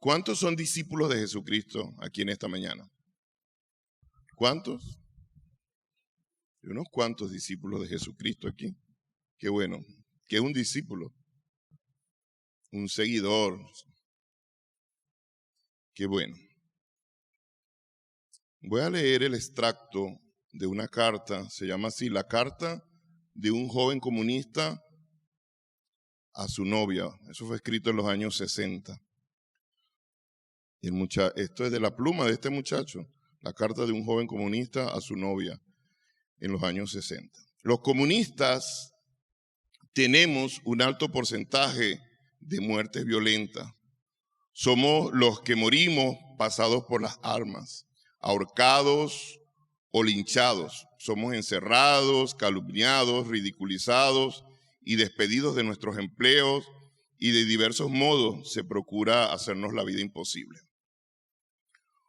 ¿Cuántos son discípulos de Jesucristo aquí en esta mañana? ¿Cuántos? Hay unos cuantos discípulos de Jesucristo aquí. Qué bueno. ¿Qué es un discípulo? Un seguidor. Qué bueno. Voy a leer el extracto de una carta, se llama así, la carta de un joven comunista a su novia. Eso fue escrito en los años 60. Esto es de la pluma de este muchacho, la carta de un joven comunista a su novia en los años 60. Los comunistas tenemos un alto porcentaje de muertes violentas. Somos los que morimos pasados por las armas, ahorcados o linchados. Somos encerrados, calumniados, ridiculizados y despedidos de nuestros empleos, y de diversos modos se procura hacernos la vida imposible.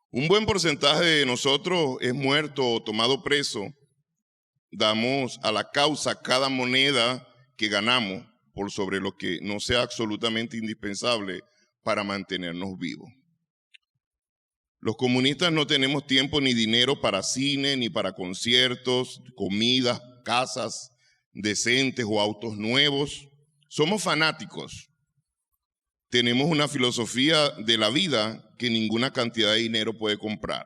Un buen porcentaje de nosotros es muerto o tomado preso. Damos a la causa cada moneda que ganamos por sobre lo que no sea absolutamente indispensable para mantenernos vivos. Los comunistas no tenemos tiempo ni dinero para cine, ni para conciertos, comidas, casas decentes o autos nuevos. Somos fanáticos. Tenemos una filosofía de la vida que ninguna cantidad de dinero puede comprar.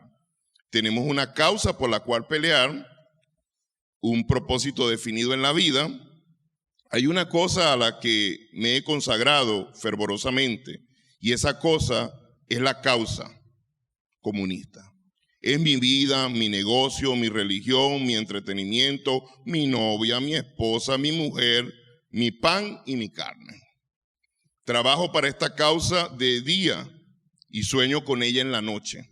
Tenemos una causa por la cual pelear, un propósito definido en la vida. Hay una cosa a la que me he consagrado fervorosamente, y esa cosa es la causa comunista. Es mi vida, mi negocio, mi religión, mi entretenimiento, mi novia, mi esposa, mi mujer, mi pan y mi carne. Trabajo para esta causa de día y sueño con ella en la noche.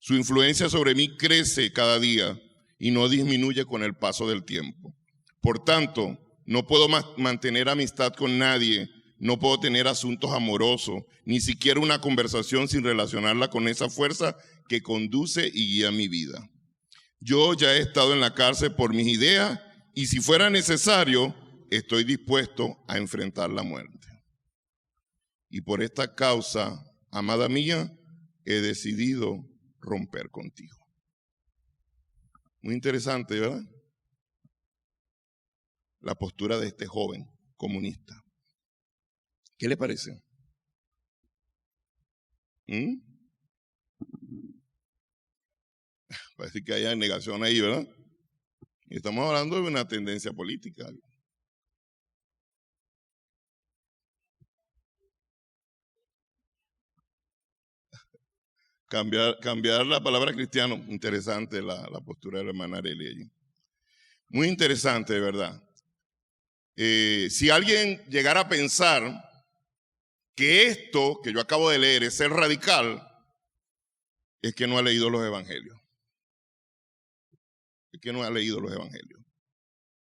Su influencia sobre mí crece cada día y no disminuye con el paso del tiempo. Por tanto, no puedo mantener amistad con nadie, no puedo tener asuntos amorosos, ni siquiera una conversación sin relacionarla con esa fuerza que conduce y guía mi vida. Yo ya he estado en la cárcel por mis ideas y si fuera necesario, estoy dispuesto a enfrentar la muerte. Y por esta causa, amada mía, he decidido romper contigo. Muy interesante, ¿verdad? La postura de este joven comunista. ¿Qué le parece? Parece que haya negación ahí, ¿verdad? Y estamos hablando de una tendencia política. Cambiar la palabra cristiano. Interesante la postura de la hermana Arely allí. Muy interesante, de verdad. Si alguien llegara a pensar que esto que yo acabo de leer es ser radical, es que no ha leído los evangelios. Es que no ha leído los evangelios.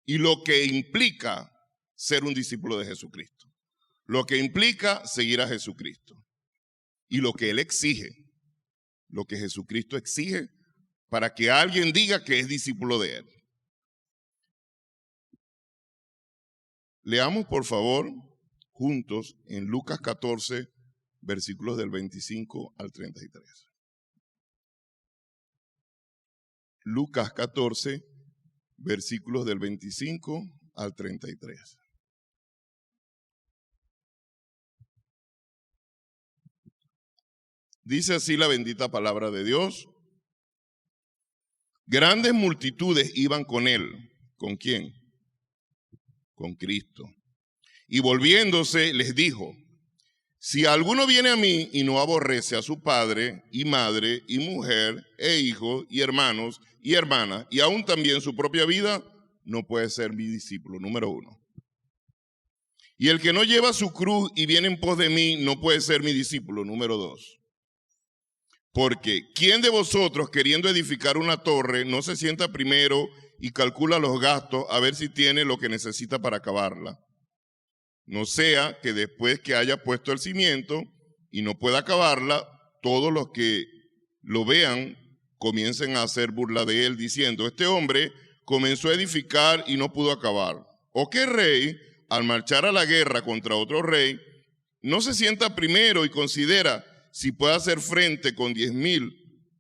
Y lo que implica ser un discípulo de Jesucristo. Lo que implica seguir a Jesucristo. Y lo que Él exige. Lo que Jesucristo exige para que alguien diga que es discípulo de Él. Leamos, por favor, juntos en Lucas 14, versículos del 25 al 33. Lucas 14, versículos del 25 al 33. Dice así la bendita palabra de Dios. Grandes multitudes iban con él. ¿Con quién? Con Cristo. Y volviéndose les dijo, si alguno viene a mí y no aborrece a su padre y madre y mujer e hijos y hermanos y hermanas y aún también su propia vida, no puede ser mi discípulo. Número 1. Y el que no lleva su cruz y viene en pos de mí no puede ser mi discípulo. Número 2. Porque ¿quién de vosotros queriendo edificar una torre no se sienta primero y calcula los gastos a ver si tiene lo que necesita para acabarla? No sea que después que haya puesto el cimiento y no pueda acabarla, todos los que lo vean comiencen a hacer burla de él diciendo, este hombre comenzó a edificar y no pudo acabar. ¿O qué rey, al marchar a la guerra contra otro rey, no se sienta primero y considera si puede hacer frente con 10,000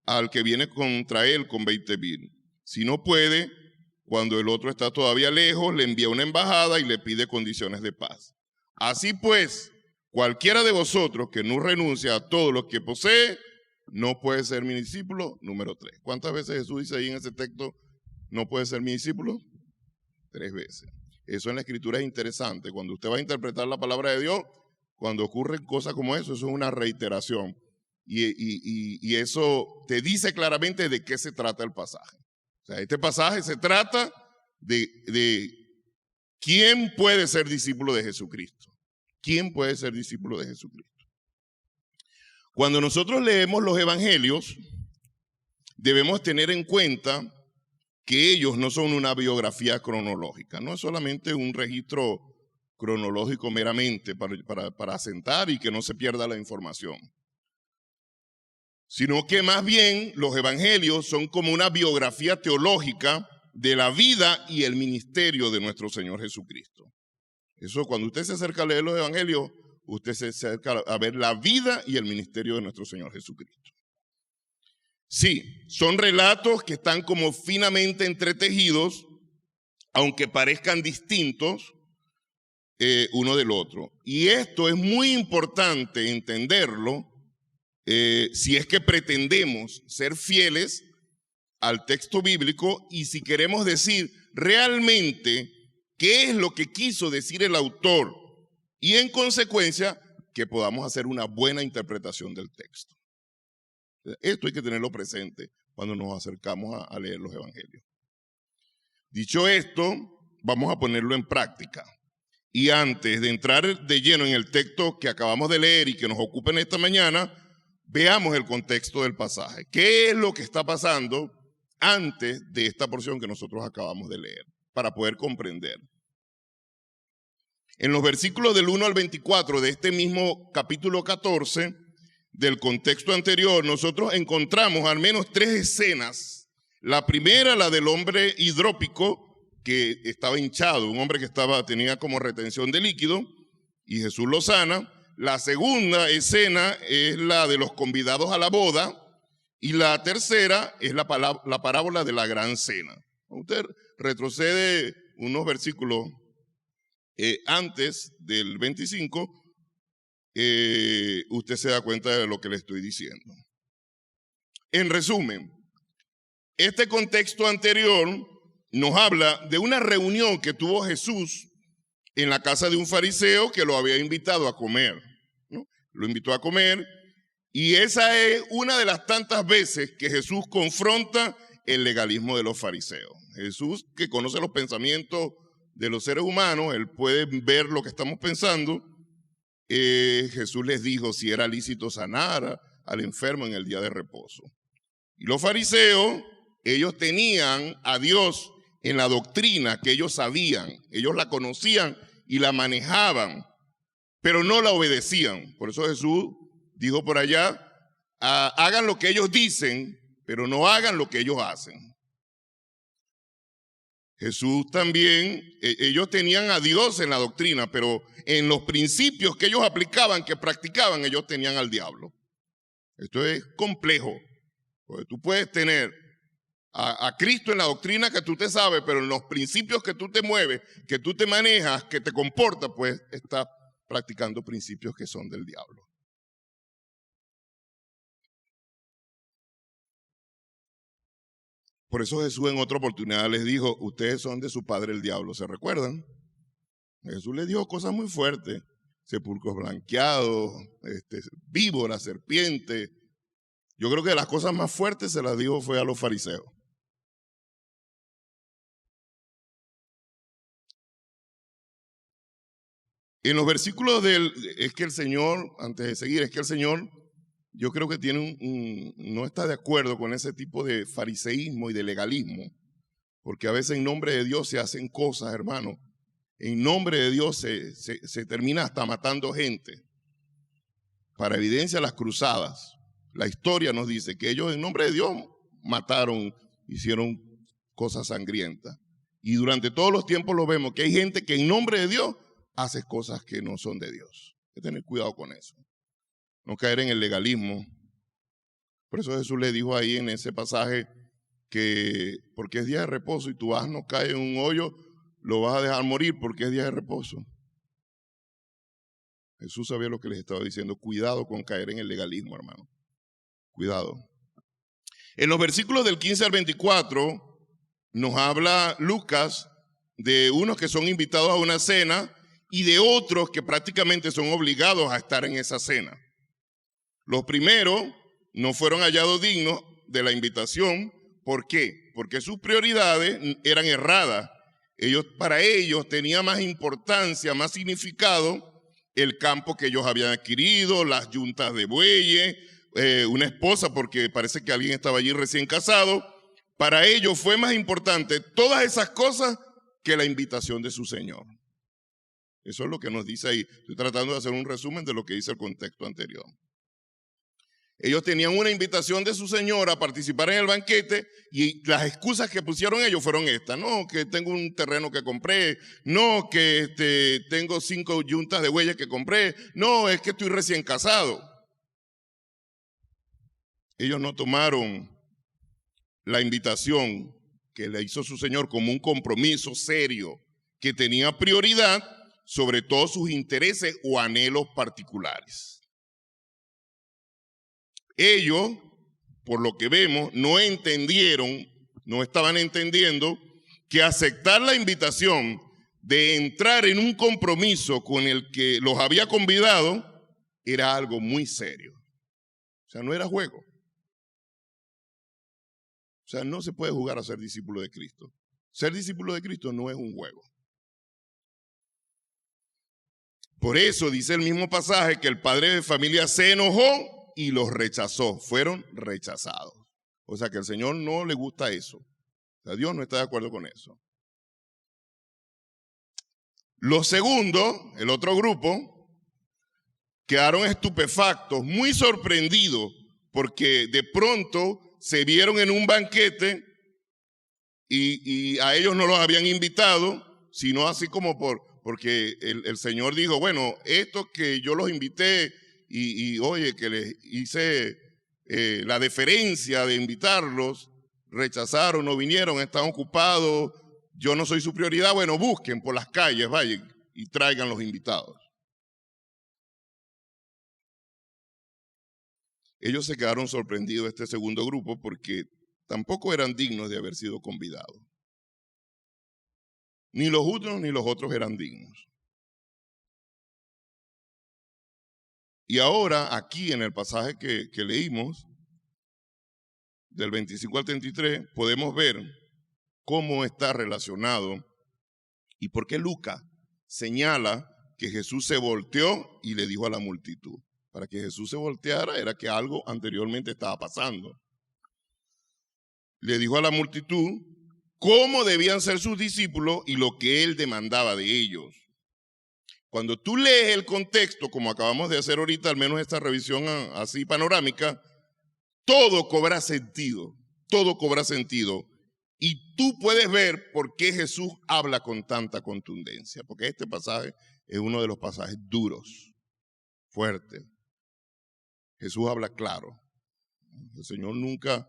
al que viene contra él con 20,000. Si no puede, cuando el otro está todavía lejos, le envía una embajada y le pide condiciones de paz. Así pues, cualquiera de vosotros que no renuncia a todo lo que posee, no puede ser mi discípulo. Número 3. ¿Cuántas veces Jesús dice ahí en ese texto, no puede ser mi discípulo? 3 veces. Eso en la Escritura es interesante. Cuando usted va a interpretar la palabra de Dios, cuando ocurren cosas como eso es una reiteración. Y eso te dice claramente de qué se trata el pasaje. O sea, este pasaje se trata de quién puede ser discípulo de Jesucristo. ¿Quién puede ser discípulo de Jesucristo? Cuando nosotros leemos los evangelios, debemos tener en cuenta que ellos no son una biografía cronológica, no es solamente un registro cronológico meramente para asentar y que no se pierda la información, sino que más bien los evangelios son como una biografía teológica de la vida y el ministerio de nuestro Señor Jesucristo. Eso, cuando usted se acerca a leer los evangelios, usted se acerca a ver la vida y el ministerio de nuestro Señor Jesucristo. Sí, son relatos que están como finamente entretejidos, aunque parezcan distintos uno del otro. Y esto es muy importante entenderlo si es que pretendemos ser fieles al texto bíblico y si queremos decir realmente qué es lo que quiso decir el autor y en consecuencia que podamos hacer una buena interpretación del texto. Esto hay que tenerlo presente cuando nos acercamos a leer los evangelios. Dicho esto, vamos a ponerlo en práctica. Y antes de entrar de lleno en el texto que acabamos de leer y que nos ocupa en esta mañana, veamos el contexto del pasaje. ¿Qué es lo que está pasando antes de esta porción que nosotros acabamos de leer? Para poder comprender. En los versículos del 1 al 24 de este mismo capítulo 14, del contexto anterior, nosotros encontramos al menos 3 escenas. La primera, la del hombre hidrópico, que estaba hinchado, un hombre que tenía como retención de líquido, y Jesús lo sana. La segunda escena es la de los convidados a la boda, y la tercera es la parábola de la gran cena. Usted retrocede unos versículos antes del 25, usted se da cuenta de lo que le estoy diciendo. En resumen, este contexto anterior nos habla de una reunión que tuvo Jesús en la casa de un fariseo que lo había invitado a comer, ¿no? Lo invitó a comer y esa es una de las tantas veces que Jesús confronta el legalismo de los fariseos. Jesús, que conoce los pensamientos de los seres humanos, él puede ver lo que estamos pensando. Jesús les dijo si era lícito sanar al enfermo en el día de reposo. Y los fariseos, ellos tenían a Dios en la doctrina que ellos sabían, ellos la conocían y la manejaban, pero no la obedecían. Por eso Jesús dijo por allá, hagan lo que ellos dicen, pero no hagan lo que ellos hacen. Jesús también, ellos tenían a Dios en la doctrina, pero en los principios que ellos aplicaban, que practicaban, ellos tenían al diablo. Esto es complejo, porque tú puedes tener a Cristo en la doctrina que tú te sabes, pero en los principios que tú te mueves, que tú te manejas, que te comportas, pues estás practicando principios que son del diablo. Por eso Jesús en otra oportunidad les dijo, ustedes son de su padre el diablo, ¿se recuerdan? Jesús les dijo cosas muy fuertes, sepulcros blanqueados, víboras, serpientes. Yo creo que las cosas más fuertes se las dijo fue a los fariseos. En los versículos es que el Señor, antes de seguir, es que el Señor, yo creo que no está de acuerdo con ese tipo de fariseísmo y de legalismo, porque a veces en nombre de Dios se hacen cosas, hermano. En nombre de Dios se termina hasta matando gente. Para evidencia las cruzadas, la historia nos dice que ellos en nombre de Dios mataron, hicieron cosas sangrientas. Y durante todos los tiempos lo vemos, que hay gente que en nombre de Dios hace cosas que no son de Dios. Hay que tener cuidado con eso. no caer en el legalismo. Por eso Jesús le dijo ahí en ese pasaje que porque es día de reposo y tu asno cae en un hoyo, lo vas a dejar morir porque es día de reposo. Jesús sabía lo que les estaba diciendo. Cuidado con caer en el legalismo, hermano. Cuidado. En los versículos del 15 al 24 nos habla Lucas de unos que son invitados a una cena y de otros que prácticamente son obligados a estar en esa cena. Los primeros no fueron hallados dignos de la invitación. ¿Por qué? Porque sus prioridades eran erradas. Para ellos tenía más importancia, más significado el campo que ellos habían adquirido, las yuntas de bueyes, una esposa, porque parece que alguien estaba allí recién casado. Para ellos fue más importante todas esas cosas que la invitación de su Señor. Eso es lo que nos dice ahí. Estoy tratando de hacer un resumen de lo que dice el contexto anterior. Ellos tenían una invitación de su Señor a participar en el banquete y las excusas que pusieron ellos fueron estas. No, que tengo un terreno que compré. No, que tengo 5 yuntas de bueyes que compré. No, es que estoy recién casado. Ellos no tomaron la invitación que le hizo su Señor como un compromiso serio que tenía prioridad sobre todos sus intereses o anhelos particulares. Ellos, por lo que vemos, no estaban entendiendo que aceptar la invitación de entrar en un compromiso con el que los había convidado era algo muy serio. O sea, no era juego. O sea, no se puede jugar a ser discípulo de Cristo. Ser discípulo de Cristo no es un juego. Por eso dice el mismo pasaje que el padre de familia se enojó y los rechazó, fueron rechazados. O sea que al Señor no le gusta eso. O sea, Dios no está de acuerdo con eso. Los segundos, el otro grupo, quedaron estupefactos, muy sorprendidos, porque de pronto se vieron en un banquete y a ellos no los habían invitado, sino así como porque el Señor dijo, bueno, estos que yo los invité y oye, que les hice la deferencia de invitarlos, rechazaron, no vinieron, están ocupados, yo no soy su prioridad, bueno, busquen por las calles, vayan y traigan los invitados. Ellos se quedaron sorprendidos, este segundo grupo, porque tampoco eran dignos de haber sido convidados. Ni los unos ni los otros eran dignos. Y ahora, aquí en el pasaje que leímos, del 25 al 33, podemos ver cómo está relacionado y por qué Lucas señala que Jesús se volteó y le dijo a la multitud. Para que Jesús se volteara era que algo anteriormente estaba pasando. Le dijo a la multitud cómo debían ser sus discípulos y lo que él demandaba de ellos. Cuando tú lees el contexto, como acabamos de hacer ahorita, al menos esta revisión así panorámica, todo cobra sentido, todo cobra sentido. Y tú puedes ver por qué Jesús habla con tanta contundencia, porque este pasaje es uno de los pasajes duros, fuertes. Jesús habla claro. El Señor nunca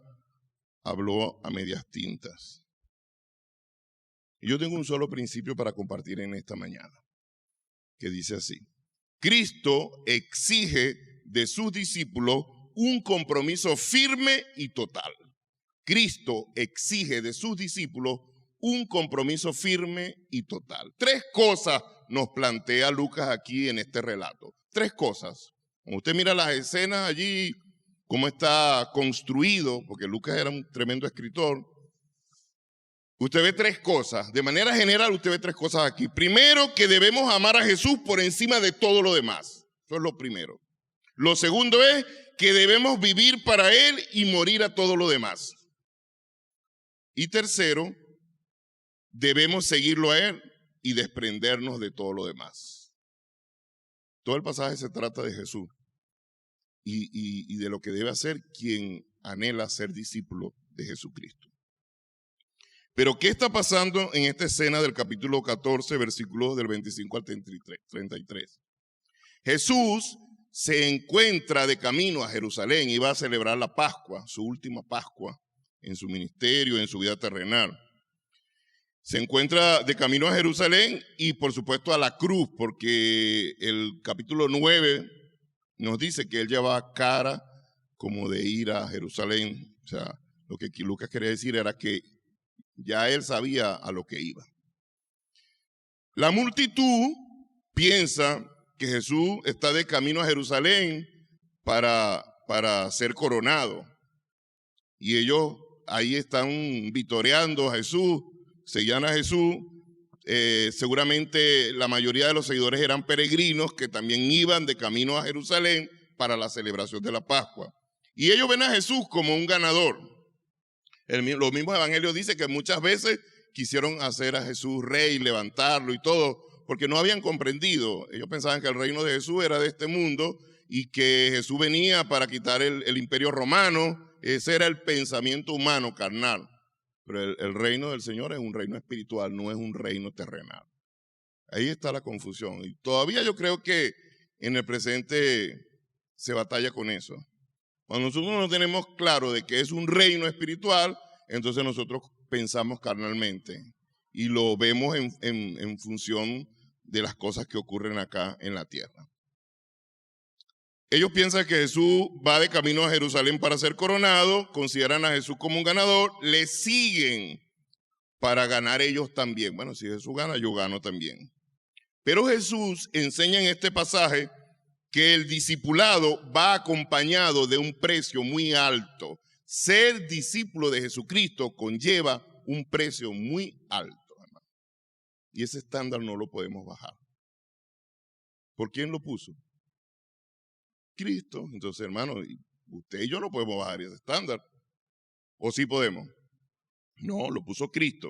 habló a medias tintas. Y yo tengo un solo principio para compartir en esta mañana, que dice así: Cristo exige de sus discípulos un compromiso firme y total. Cristo exige de sus discípulos un compromiso firme y total. 3 cosas nos plantea Lucas aquí en este relato. 3 cosas. Cuando usted mira las escenas allí, cómo está construido, porque Lucas era un tremendo escritor, usted ve 3 cosas. De manera general, usted ve 3 cosas aquí. Primero, que debemos amar a Jesús por encima de todo lo demás. Eso es lo primero. Lo segundo es que debemos vivir para Él y morir a todo lo demás. Y tercero, debemos seguirlo a Él y desprendernos de todo lo demás. Todo el pasaje se trata de Jesús y de lo que debe hacer quien anhela ser discípulo de Jesucristo. Pero ¿qué está pasando en esta escena del capítulo 14, versículos del 25 al 33? Jesús se encuentra de camino a Jerusalén y va a celebrar la Pascua, su última Pascua en su ministerio, en su vida terrenal. Se encuentra de camino a Jerusalén y por supuesto a la cruz, porque el capítulo 9 nos dice que él llevaba cara como de ir a Jerusalén. O sea, lo que Lucas quería decir era que ya él sabía a lo que iba. La multitud piensa que Jesús está de camino a Jerusalén para ser coronado. Y ellos ahí están vitoreando a Jesús, seguían a Jesús. Seguramente la mayoría de los seguidores eran peregrinos que también iban de camino a Jerusalén para la celebración de la Pascua. Y ellos ven a Jesús como un ganador. Los mismos evangelios dicen que muchas veces quisieron hacer a Jesús rey, levantarlo y todo, porque no habían comprendido. Ellos pensaban que el reino de Jesús era de este mundo y que Jesús venía para quitar el imperio romano. Ese era el pensamiento humano, carnal. Pero el reino del Señor es un reino espiritual, no es un reino terrenal. Ahí está la confusión. Y todavía yo creo que en el presente se batalla con eso. Cuando nosotros no tenemos claro de que es un reino espiritual, entonces nosotros pensamos carnalmente y lo vemos en función de las cosas que ocurren acá en la tierra. Ellos piensan que Jesús va de camino a Jerusalén para ser coronado, consideran a Jesús como un ganador, le siguen para ganar ellos también. Bueno, si Jesús gana, yo gano también. Pero Jesús enseña en este pasaje que el discipulado va acompañado de un precio muy alto. Ser discípulo de Jesucristo conlleva un precio muy alto, hermano. Y ese estándar no lo podemos bajar. ¿Por quién lo puso? Cristo. Entonces, hermano, usted y yo no podemos bajar ese estándar. ¿O sí podemos? No, lo puso Cristo.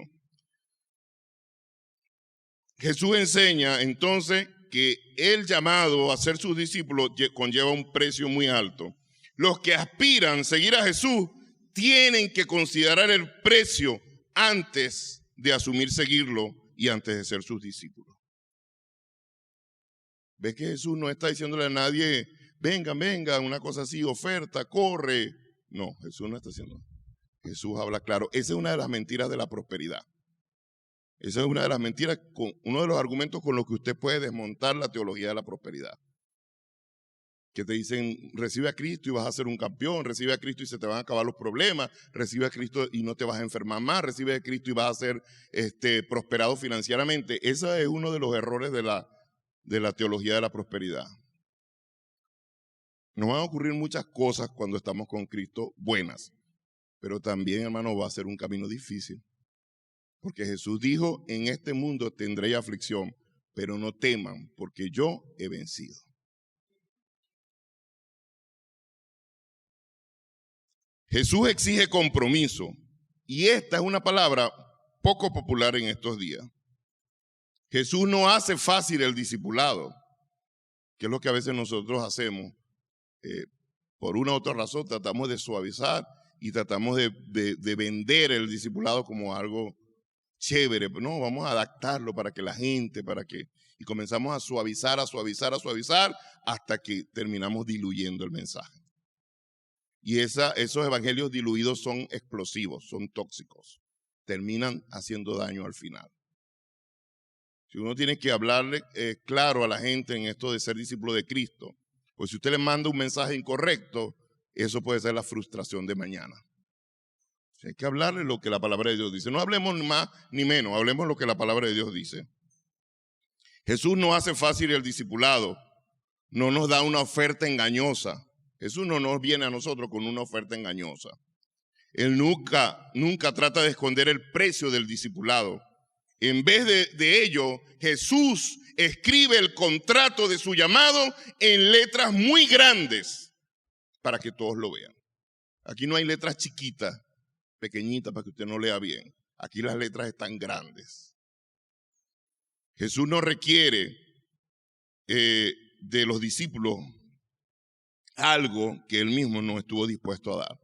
Jesús enseña entonces que el llamado a ser sus discípulos conlleva un precio muy alto. Los que aspiran a seguir a Jesús tienen que considerar el precio antes de asumir seguirlo y antes de ser sus discípulos. ¿Ves que Jesús no está diciéndole a nadie, venga, una cosa así, oferta, corre? No, Jesús no está haciendo. Jesús habla claro. Esa es una de las mentiras de la prosperidad. Esa es una de las mentiras, uno de los argumentos con los que usted puede desmontar la teología de la prosperidad. Que te dicen, recibe a Cristo y vas a ser un campeón, recibe a Cristo y se te van a acabar los problemas, recibe a Cristo y no te vas a enfermar más, recibe a Cristo y vas a ser prosperado financieramente. Ese es uno de los errores de la teología de la prosperidad. Nos van a ocurrir muchas cosas cuando estamos con Cristo buenas, pero también, hermano, va a ser un camino difícil. Porque Jesús dijo, en este mundo tendréis aflicción, pero no teman, porque yo he vencido. Jesús exige compromiso, y esta es una palabra poco popular en estos días. Jesús no hace fácil el discipulado, que es lo que a veces nosotros hacemos. Por una u otra razón tratamos de suavizar y tratamos de vender el discipulado como algo chévere. No, vamos a adaptarlo para que la gente, y comenzamos a suavizar hasta que terminamos diluyendo el mensaje. Y esos evangelios diluidos son explosivos, son tóxicos, terminan haciendo daño al final. Si uno tiene que hablarle claro a la gente en esto de ser discípulo de Cristo, pues si usted le manda un mensaje incorrecto, eso puede ser la frustración de mañana. Hay que hablarle lo que la palabra de Dios dice. No hablemos ni más ni menos, hablemos lo que la palabra de Dios dice. Jesús no hace fácil el discipulado, no nos da una oferta engañosa. Jesús no nos viene a nosotros con una oferta engañosa. Él nunca trata de esconder el precio del discipulado. En vez de ello, Jesús escribe el contrato de su llamado en letras muy grandes para que todos lo vean. Aquí no hay letras chiquitas, pequeñitas para que usted no lea bien. Aquí las letras están grandes. Jesús no requiere de los discípulos algo que él mismo no estuvo dispuesto a dar.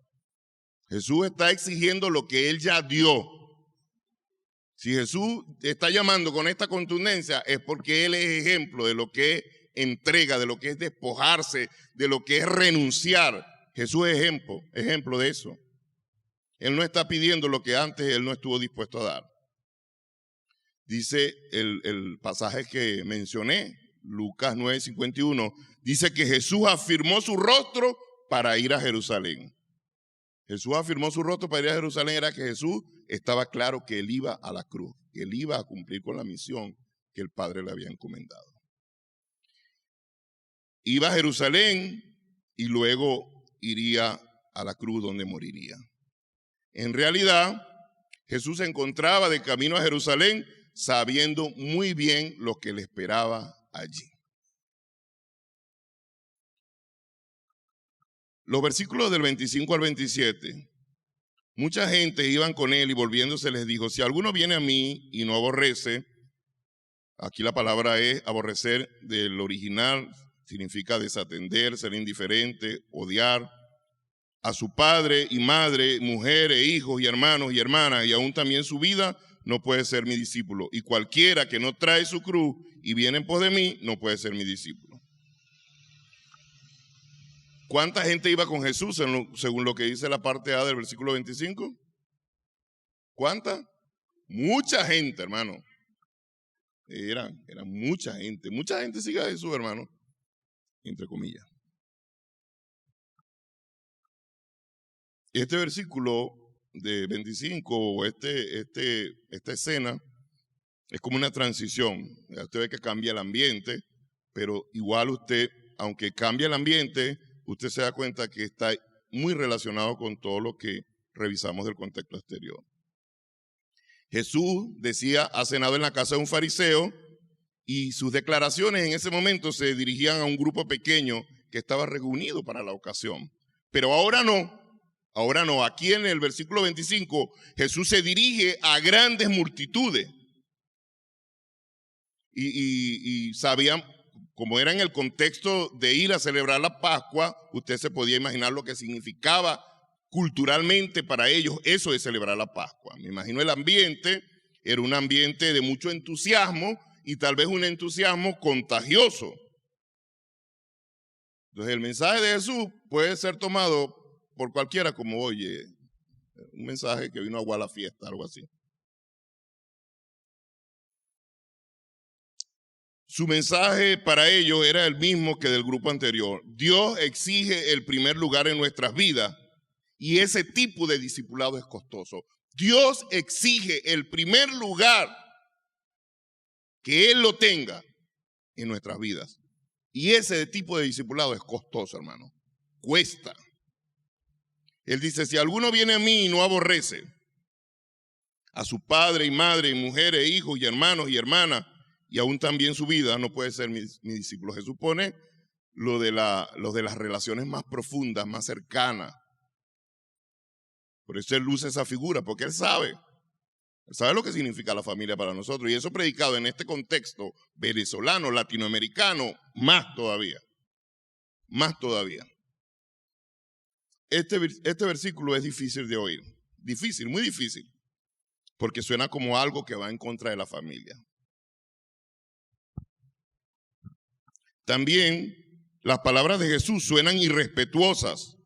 Jesús está exigiendo lo que él ya dio. Si Jesús está llamando con esta contundencia es porque él es ejemplo de lo que entrega, de lo que es despojarse, de lo que es renunciar. Jesús es ejemplo de eso. Él no está pidiendo lo que antes él no estuvo dispuesto a dar. Dice el pasaje que mencioné, Lucas 9:51, dice que Jesús afirmó su rostro para ir a Jerusalén. Jesús afirmó su rostro para ir a Jerusalén, era que Jesús estaba claro que él iba a la cruz, que él iba a cumplir con la misión que el Padre le había encomendado. Iba a Jerusalén y luego iría a la cruz donde moriría. En realidad, Jesús se encontraba de camino a Jerusalén sabiendo muy bien lo que le esperaba allí. Los versículos del 25 al 27, mucha gente iban con él y volviéndose les dijo, si alguno viene a mí y no aborrece, aquí la palabra es aborrecer del original, significa desatender, ser indiferente, odiar a su padre y madre, mujeres, hijos y hermanos y hermanas, y aún también su vida, no puede ser mi discípulo. Y cualquiera que no trae su cruz y viene en pos de mí, no puede ser mi discípulo. ¿Cuánta gente iba con Jesús según lo que dice la parte A del versículo 25? ¿Cuánta? Mucha gente, hermano. Era mucha gente. Mucha gente sigue a Jesús, hermano. Entre comillas. Este versículo de 25 o esta escena es como una transición. Usted ve que cambia el ambiente, pero igual usted, aunque cambie el ambiente, usted se da cuenta que está muy relacionado con todo lo que revisamos del contexto exterior. Jesús decía, ha cenado en la casa de un fariseo y sus declaraciones en ese momento se dirigían a un grupo pequeño que estaba reunido para la ocasión. Pero ahora no. Ahora no, aquí en el versículo 25, Jesús se dirige a grandes multitudes. Y sabían, como era en el contexto de ir a celebrar la Pascua, usted se podía imaginar lo que significaba culturalmente para ellos eso de celebrar la Pascua. Me imagino el ambiente, era un ambiente de mucho entusiasmo y tal vez un entusiasmo contagioso. Entonces el mensaje de Jesús puede ser tomado por cualquiera como, oye, un mensaje que vino a aguar la fiesta, algo así. Su mensaje para ellos era el mismo que del grupo anterior. Dios exige el primer lugar en nuestras vidas y ese tipo de discipulado es costoso. Dios exige el primer lugar que Él lo tenga en nuestras vidas. Y ese tipo de discipulado es costoso, hermano. Cuesta. Él dice, si alguno viene a mí y no aborrece a su padre y madre, y mujeres, hijos y hermanos y hermanas, y aún también su vida, no puede ser mi discípulo. Jesús pone lo de las relaciones más profundas, más cercanas. Por eso Él usa esa figura, porque Él sabe lo que significa la familia para nosotros. Y eso predicado en este contexto venezolano, latinoamericano, más todavía. Más todavía. Este versículo es difícil de oír. Difícil, muy difícil. Porque suena como algo que va en contra de la familia. También las palabras de Jesús suenan irrespetuosas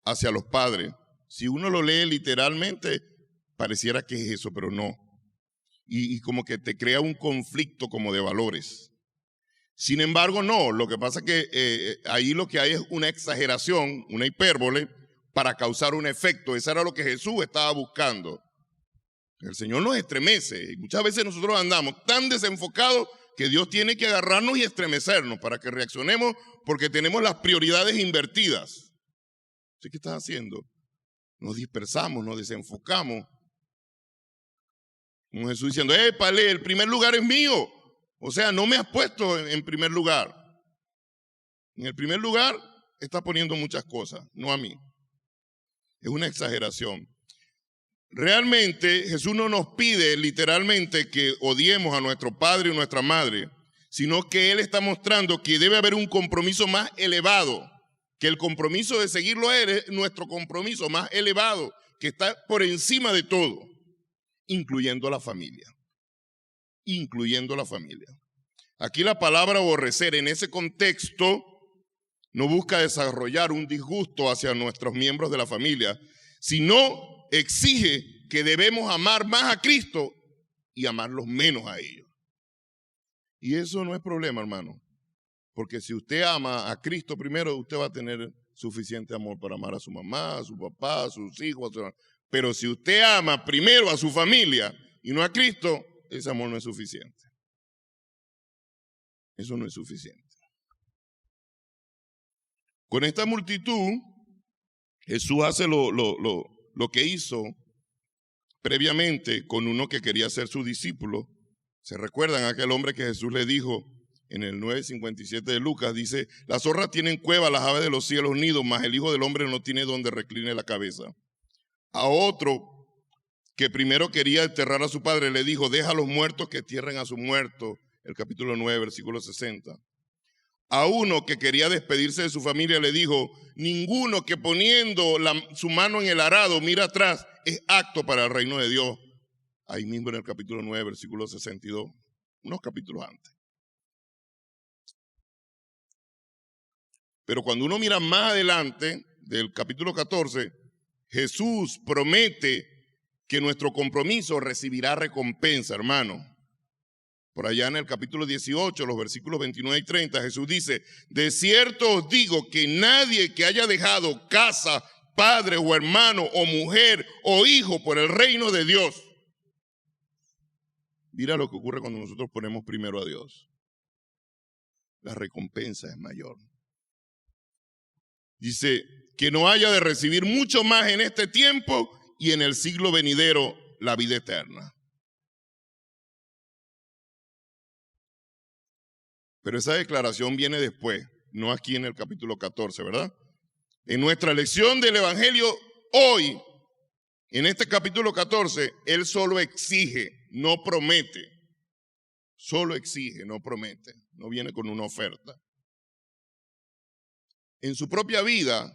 hacia los padres. Si uno lo lee literalmente, pareciera que es eso, pero no. Y como que te crea un conflicto como de valores. Sin embargo, no. Lo que pasa es que ahí lo que hay es una exageración, una hipérbole, para causar un efecto. Eso era lo que Jesús estaba buscando. El Señor nos estremece. Y muchas veces nosotros andamos tan desenfocados que Dios tiene que agarrarnos y estremecernos para que reaccionemos porque tenemos las prioridades invertidas. ¿Sí? ¿Qué estás haciendo? Nos dispersamos, nos desenfocamos. Como Jesús diciendo, épale, el primer lugar es mío. O sea, no me has puesto en primer lugar. En el primer lugar estás poniendo muchas cosas, no a mí. Es una exageración. Realmente Jesús no nos pide literalmente que odiemos a nuestro padre y nuestra madre, sino que Él está mostrando que debe haber un compromiso más elevado, que el compromiso de seguirlo a Él es nuestro compromiso más elevado, que está por encima de todo, incluyendo a la familia. Incluyendo a la familia. Aquí la palabra aborrecer en ese contexto no busca desarrollar un disgusto hacia nuestros miembros de la familia, sino exige que debemos amar más a Cristo y amarlos menos a ellos. Y eso no es problema, hermano, porque si usted ama a Cristo primero, usted va a tener suficiente amor para amar a su mamá, a su papá, a sus hijos, pero si usted ama primero a su familia y no a Cristo, ese amor no es suficiente. Eso no es suficiente. Con esta multitud, Jesús hace lo que hizo previamente con uno que quería ser su discípulo. ¿Se recuerdan aquel hombre que Jesús le dijo en el 9:57 de Lucas? Dice, las zorras tienen cueva, las aves de los cielos nidos, mas el Hijo del Hombre no tiene donde recline la cabeza. A otro que primero quería enterrar a su padre le dijo, deja a los muertos que entierren a su muerto. El capítulo 9, versículo 60. A uno que quería despedirse de su familia le dijo, ninguno que poniendo su mano en el arado mira atrás es apto para el reino de Dios. Ahí mismo en el capítulo 9, versículo 62, unos capítulos antes. Pero cuando uno mira más adelante, del capítulo 14, Jesús promete que nuestro compromiso recibirá recompensa, hermano. Por allá en el capítulo 18, los versículos 29 y 30, Jesús dice, de cierto os digo que nadie que haya dejado casa, padre o hermano o mujer o hijo por el reino de Dios. Mira lo que ocurre cuando nosotros ponemos primero a Dios. La recompensa es mayor. Dice que no haya de recibir mucho más en este tiempo y en el siglo venidero la vida eterna. Pero esa declaración viene después, no aquí en el capítulo 14, ¿verdad? En nuestra lección del Evangelio hoy, en este capítulo 14, Él solo exige, no promete. Solo exige, no promete. No viene con una oferta. En su propia vida,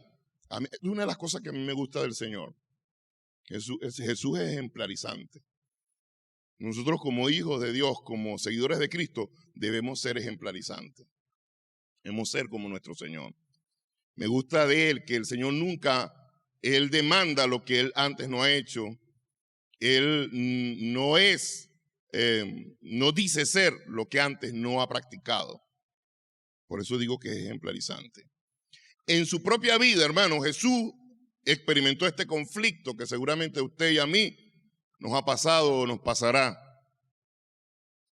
es una de las cosas que a mí me gusta del Señor. Jesús es ejemplarizante. Nosotros como hijos de Dios, como seguidores de Cristo, debemos ser ejemplarizantes. Debemos ser como nuestro Señor. Me gusta de Él que el Señor nunca, Él demanda lo que Él antes no ha hecho. Él no dice ser lo que antes no ha practicado. Por eso digo que es ejemplarizante. En su propia vida, hermano, Jesús experimentó este conflicto que seguramente a usted y a mí nos ha pasado o nos pasará.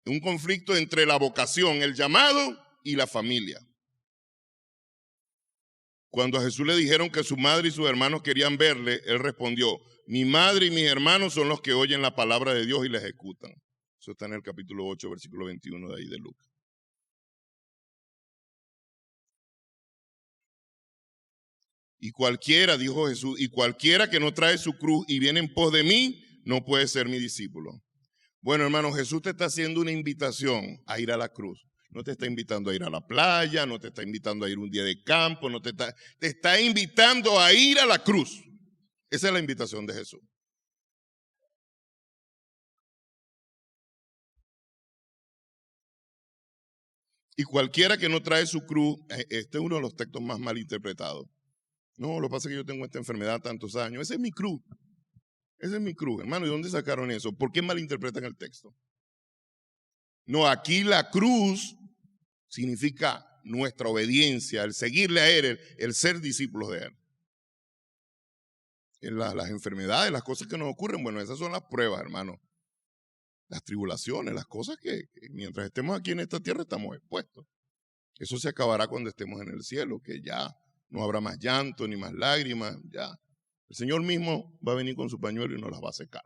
Un conflicto entre la vocación, el llamado y la familia. Cuando a Jesús le dijeron que su madre y sus hermanos querían verle, Él respondió, mi madre y mis hermanos son los que oyen la palabra de Dios y la ejecutan. Eso está en el capítulo 8, versículo 21 de ahí de Lucas. Y cualquiera, dijo Jesús, y cualquiera que no trae su cruz y viene en pos de mí, no puede ser mi discípulo. Bueno, hermano, Jesús te está haciendo una invitación a ir a la cruz. No te está invitando a ir a la playa, no te está invitando a ir un día de campo, te está invitando a ir a la cruz. Esa es la invitación de Jesús. Y cualquiera que no trae su cruz, este es uno de los textos más mal interpretados. No, lo que pasa es que yo tengo esta enfermedad tantos años. Esa es mi cruz. Esa es mi cruz, hermano. ¿Y dónde sacaron eso? ¿Por qué malinterpretan el texto? No, aquí la cruz significa nuestra obediencia, el seguirle a Él, el ser discípulos de Él. Las enfermedades, las cosas que nos ocurren, bueno, esas son las pruebas, hermano. Las tribulaciones, las cosas que mientras estemos aquí en esta tierra estamos expuestos. Eso se acabará cuando estemos en el cielo, que ya no habrá más llanto ni más lágrimas, ya. El Señor mismo va a venir con su pañuelo y nos las va a secar.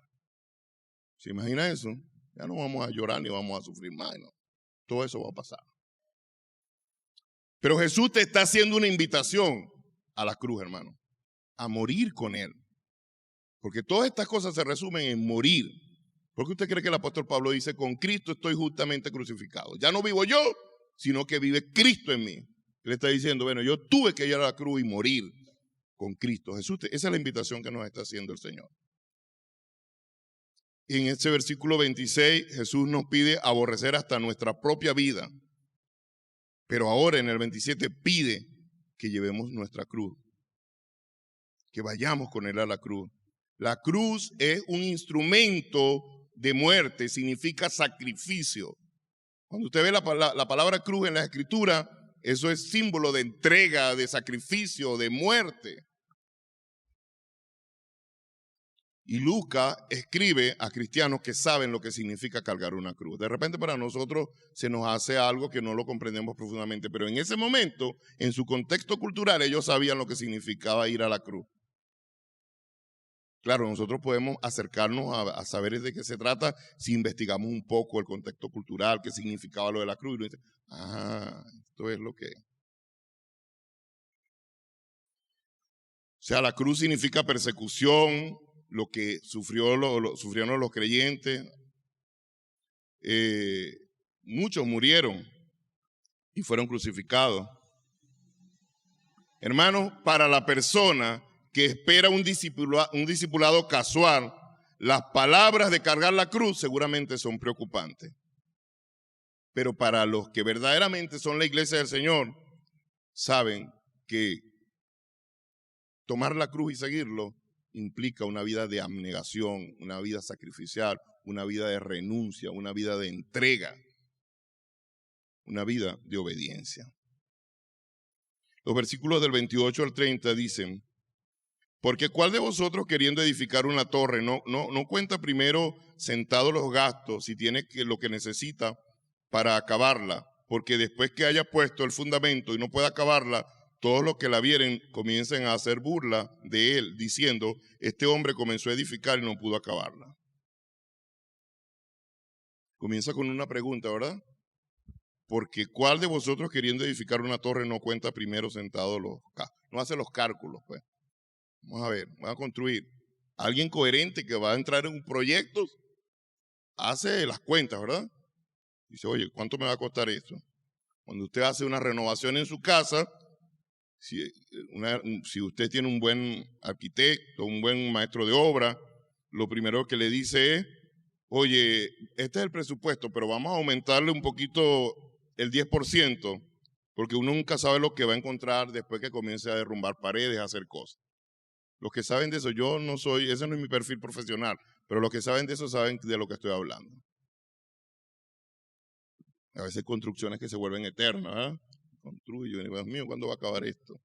¿Se imagina eso? Ya no vamos a llorar ni vamos a sufrir más, ¿no? Todo eso va a pasar. Pero Jesús te está haciendo una invitación a la cruz, hermano, a morir con Él. Porque todas estas cosas se resumen en morir. ¿Por qué usted cree que el apóstol Pablo dice, con Cristo estoy justamente crucificado? Ya no vivo yo, sino que vive Cristo en mí. Él está diciendo, bueno, yo tuve que ir a la cruz y morir con Cristo. Jesús, esa es la invitación que nos está haciendo el Señor. Y en este versículo 26, Jesús nos pide aborrecer hasta nuestra propia vida. Pero ahora en el 27 pide que llevemos nuestra cruz, que vayamos con Él a la cruz. La cruz es un instrumento de muerte, significa sacrificio. Cuando usted ve la palabra cruz en la Escritura, eso es símbolo de entrega, de sacrificio, de muerte. Y Lucas escribe a cristianos que saben lo que significa cargar una cruz. De repente para nosotros se nos hace algo que no lo comprendemos profundamente, pero en ese momento, en su contexto cultural, ellos sabían lo que significaba ir a la cruz. Claro, nosotros podemos acercarnos a saber de qué se trata si investigamos un poco el contexto cultural, qué significaba lo de la cruz. Y uno dice, esto es lo que es. O sea, la cruz significa persecución, lo que sufrieron los creyentes. Muchos murieron y fueron crucificados. Hermanos, para la persona que espera un discipulado casual, las palabras de cargar la cruz seguramente son preocupantes. Pero para los que verdaderamente son la iglesia del Señor, saben que tomar la cruz y seguirlo implica una vida de abnegación, una vida sacrificial, una vida de renuncia, una vida de entrega, una vida de obediencia. Los versículos del 28 al 30 dicen, porque ¿cuál de vosotros queriendo edificar una torre no cuenta primero sentado los gastos si tiene lo que necesita para acabarla? Porque después que haya puesto el fundamento y no pueda acabarla, todos los que la vieren comiencen a hacer burla de él, diciendo, este hombre comenzó a edificar y no pudo acabarla. Comienza con una pregunta, ¿verdad? Porque ¿cuál de vosotros queriendo edificar una torre no cuenta primero sentado los gastos? No hace los cálculos, pues. Vamos a ver, vamos a construir. Alguien coherente que va a entrar en un proyecto hace las cuentas, ¿verdad? Dice, oye, ¿cuánto me va a costar esto? Cuando usted hace una renovación en su casa, si usted tiene un buen arquitecto, un buen maestro de obra, lo primero que le dice es, oye, este es el presupuesto, pero vamos a aumentarle un poquito el 10%, porque uno nunca sabe lo que va a encontrar después que comience a derrumbar paredes, a hacer cosas. Los que saben de eso, ese no es mi perfil profesional, pero los que saben de eso saben de lo que estoy hablando. A veces construcciones que se vuelven eternas, construyo, Dios mío, ¿cuándo va a acabar esto?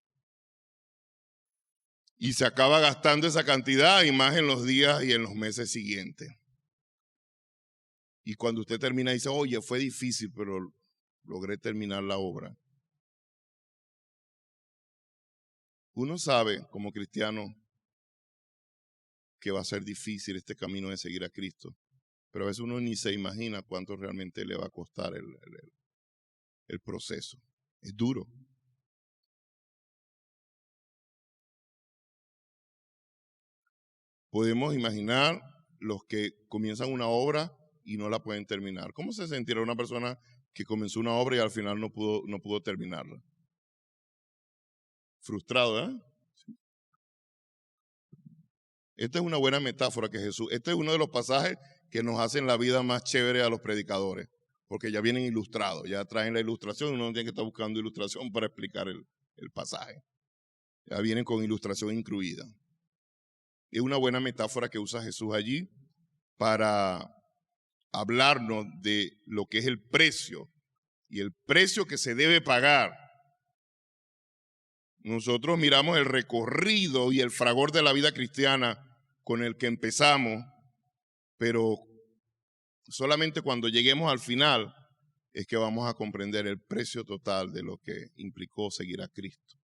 Y se acaba gastando esa cantidad y más en los días y en los meses siguientes. Y cuando usted termina dice, oye, fue difícil, pero logré terminar la obra. Uno sabe como cristiano que va a ser difícil este camino de seguir a Cristo, pero a veces uno ni se imagina cuánto realmente le va a costar el proceso. Es duro. Podemos imaginar los que comienzan una obra y no la pueden terminar. ¿Cómo se sentirá una persona que comenzó una obra y al final no pudo terminarla? Frustrado, ¿eh? Sí. Esta es una buena metáfora que Jesús, este es uno de los pasajes que nos hacen la vida más chévere a los predicadores, porque ya vienen ilustrados, ya traen la ilustración, uno no tiene que estar buscando ilustración para explicar el pasaje. Ya vienen con ilustración incluida. Es una buena metáfora que usa Jesús allí para hablarnos de lo que es el precio y el precio que se debe pagar. Nosotros miramos el recorrido y el fragor de la vida cristiana con el que empezamos, pero solamente cuando lleguemos al final es que vamos a comprender el precio total de lo que implicó seguir a Cristo.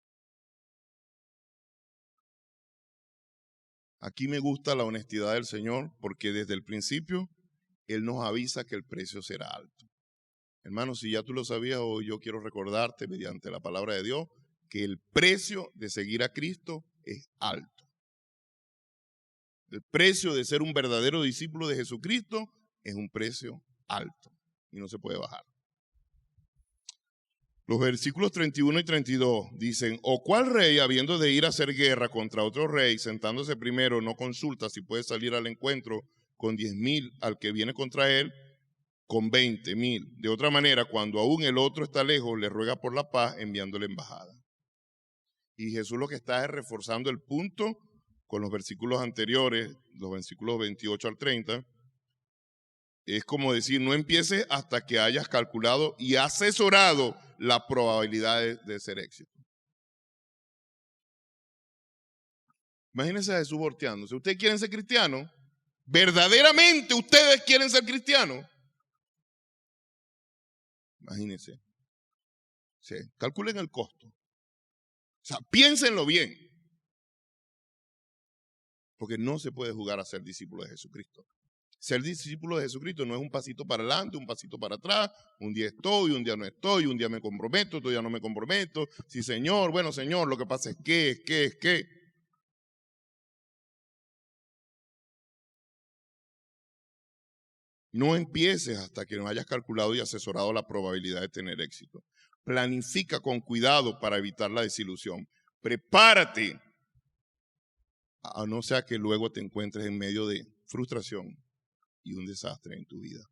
Aquí me gusta la honestidad del Señor porque desde el principio Él nos avisa que el precio será alto. Hermano, si ya tú lo sabías, hoy yo quiero recordarte mediante la palabra de Dios que el precio de seguir a Cristo es alto. El precio de ser un verdadero discípulo de Jesucristo es un precio alto y no se puede bajar. Los versículos 31 y 32 dicen, ¿o cuál rey, habiendo de ir a hacer guerra contra otro rey, sentándose primero, no consulta si puede salir al encuentro con 10,000 al que viene contra él, con 20,000. De otra manera, cuando aún el otro está lejos, le ruega por la paz enviándole embajada. Y Jesús lo que está es reforzando el punto con los versículos anteriores, los versículos 28 al 30. Es como decir, no empieces hasta que hayas calculado y asesorado la probabilidad de ser éxito. Imagínense a Jesús volteándose. ¿Ustedes quieren ser cristianos? ¿Verdaderamente ustedes quieren ser cristianos? Imagínense. Sí, calculen el costo. O sea, piénsenlo bien. Porque no se puede jugar a ser discípulo de Jesucristo. Ser discípulo de Jesucristo no es un pasito para adelante, un pasito para atrás. Un día estoy, un día no estoy, un día me comprometo, otro día no me comprometo. Sí, Señor, bueno, Señor, lo que pasa es que. No empieces hasta que no hayas calculado y asesorado la probabilidad de tener éxito. Planifica con cuidado para evitar la desilusión. Prepárate, a no sea que luego te encuentres en medio de frustración y un desastre en tu vida.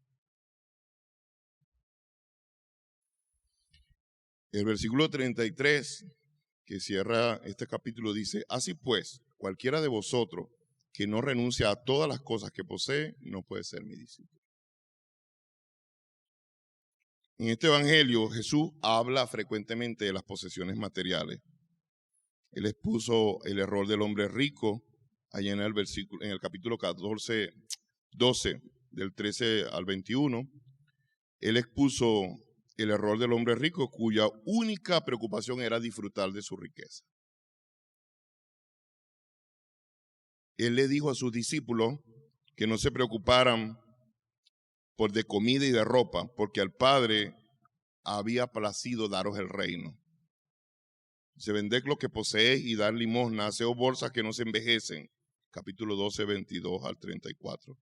El versículo 33, que cierra este capítulo, dice: así pues, cualquiera de vosotros que no renuncia a todas las cosas que posee, no puede ser mi discípulo. En este evangelio, Jesús habla frecuentemente de las posesiones materiales. Él expuso el error del hombre rico allá en el capítulo 12, del 13 al 21. Él expuso el error del hombre rico cuya única preocupación era disfrutar de su riqueza. Él le dijo a sus discípulos que no se preocuparan por de comida y de ropa, porque al Padre había placido daros el reino. Se vended lo que poseéis y dar limosna, haceos bolsas que no se envejecen. Capítulo 12, 22 al 34.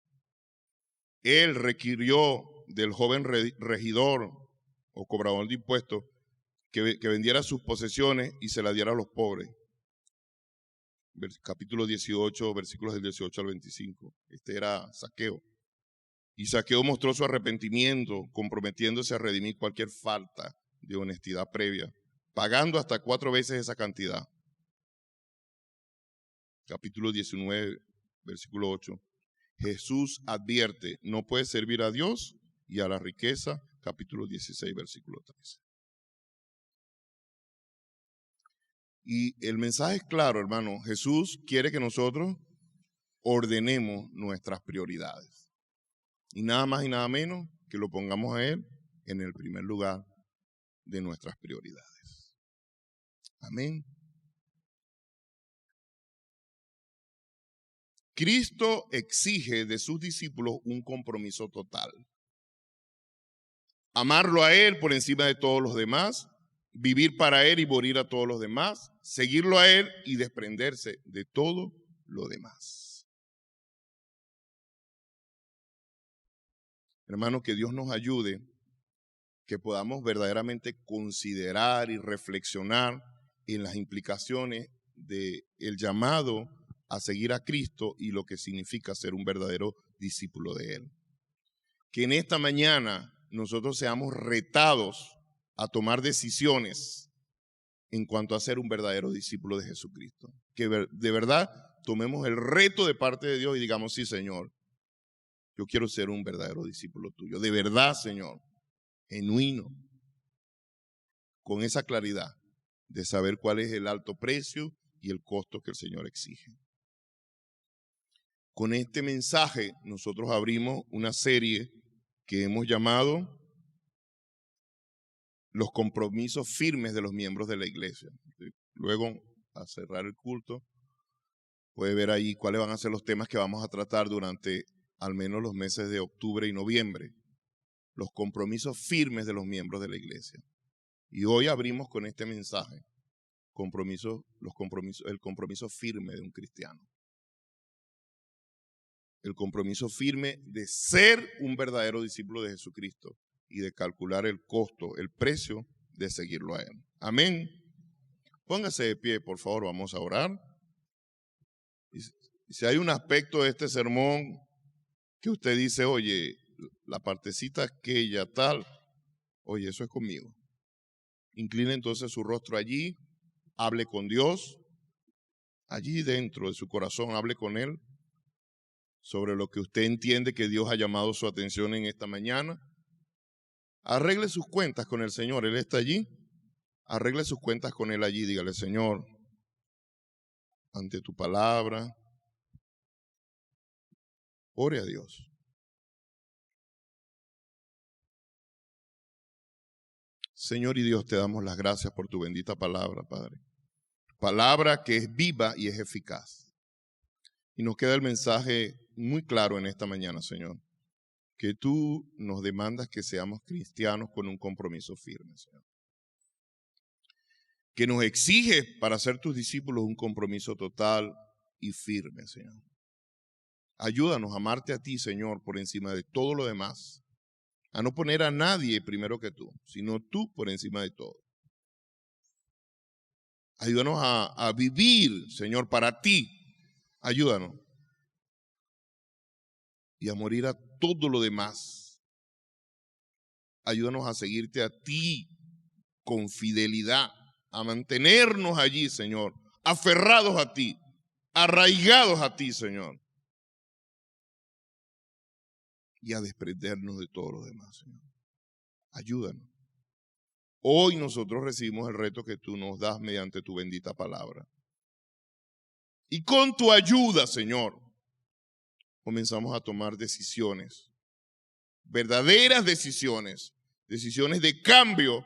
Él requirió del joven regidor o cobrador de impuestos que vendiera sus posesiones y se las diera a los pobres. Capítulo 18, versículos del 18 al 25. Este era Zaqueo. Y Zaqueo mostró su arrepentimiento, comprometiéndose a redimir cualquier falta de honestidad previa, pagando hasta 4 veces esa cantidad. Capítulo 19, versículo 8. Jesús advierte, no puedes servir a Dios y a la riqueza. Capítulo 16, versículo 13. Y el mensaje es claro, hermano. Jesús quiere que nosotros ordenemos nuestras prioridades. Y nada más y nada menos que lo pongamos a Él en el primer lugar de nuestras prioridades. Amén. Cristo exige de sus discípulos un compromiso total. Amarlo a Él por encima de todos los demás, vivir para Él y morir a todos los demás, seguirlo a Él y desprenderse de todo lo demás. Hermano, que Dios nos ayude, que podamos verdaderamente considerar y reflexionar en las implicaciones del llamado a seguir a Cristo y lo que significa ser un verdadero discípulo de Él. Que en esta mañana nosotros seamos retados a tomar decisiones en cuanto a ser un verdadero discípulo de Jesucristo. Que de verdad tomemos el reto de parte de Dios y digamos, sí, Señor, yo quiero ser un verdadero discípulo tuyo. De verdad, Señor, genuino, con esa claridad de saber cuál es el alto precio y el costo que el Señor exige. Con este mensaje nosotros abrimos una serie que hemos llamado Los compromisos firmes de los miembros de la iglesia. Luego, a cerrar el culto, puede ver ahí cuáles van a ser los temas que vamos a tratar durante al menos los meses de octubre y noviembre. Los compromisos firmes de los miembros de la iglesia. Y hoy abrimos con este mensaje, el compromiso firme de un cristiano. El compromiso firme de ser un verdadero discípulo de Jesucristo y de calcular el costo, el precio de seguirlo a Él. Amén. Póngase de pie, por favor, vamos a orar. Y si hay un aspecto de este sermón que usted dice, oye, la partecita aquella tal, oye, eso es conmigo. Incline entonces su rostro allí, hable con Dios, allí dentro de su corazón, hable con Él sobre lo que usted entiende que Dios ha llamado su atención en esta mañana. Arregle sus cuentas con el Señor, Él está allí. Arregle sus cuentas con Él allí, dígale, Señor, ante tu palabra, ore a Dios. Señor y Dios, te damos las gracias por tu bendita palabra, Padre. Palabra que es viva y es eficaz. Y nos queda el mensaje muy claro en esta mañana, Señor, que tú nos demandas que seamos cristianos con un compromiso firme, Señor. Que nos exige para ser tus discípulos un compromiso total y firme, Señor. Ayúdanos a amarte a ti, Señor, por encima de todo lo demás. A no poner a nadie primero que tú, sino tú por encima de todo. Ayúdanos a vivir, Señor, para ti. Ayúdanos. Y a morir a todo lo demás. Ayúdanos a seguirte a ti con fidelidad, a mantenernos allí, Señor, aferrados a ti, arraigados a ti, Señor. Y a desprendernos de todo lo demás, Señor. Ayúdanos. Hoy nosotros recibimos el reto que tú nos das mediante tu bendita palabra. Y con tu ayuda, Señor, comenzamos a tomar decisiones, verdaderas decisiones, decisiones de cambio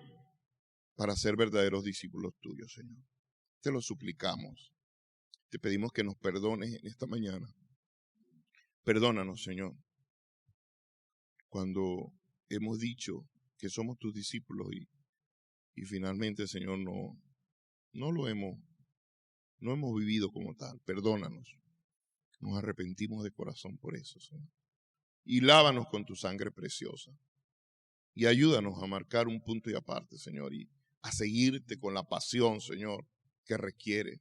para ser verdaderos discípulos tuyos, Señor. Te lo suplicamos. Te pedimos que nos perdones en esta mañana. Perdónanos, Señor, cuando hemos dicho que somos tus discípulos y finalmente, Señor, no hemos vivido como tal. Perdónanos. Nos arrepentimos de corazón por eso, Señor. Y lávanos con tu sangre preciosa. Y ayúdanos a marcar un punto y aparte, Señor, y a seguirte con la pasión, Señor, que requiere.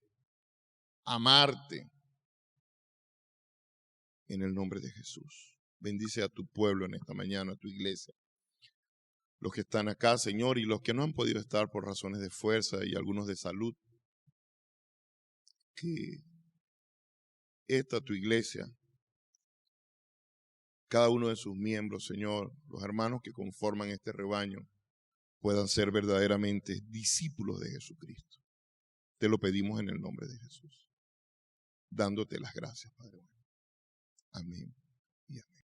Amarte en el nombre de Jesús. Bendice a tu pueblo en esta mañana, a tu iglesia. Los que están acá, Señor, y los que no han podido estar por razones de fuerza y algunos de salud. Que esta tu iglesia, cada uno de sus miembros, Señor, los hermanos que conforman este rebaño, puedan ser verdaderamente discípulos de Jesucristo. Te lo pedimos en el nombre de Jesús, dándote las gracias, Padre. Amén.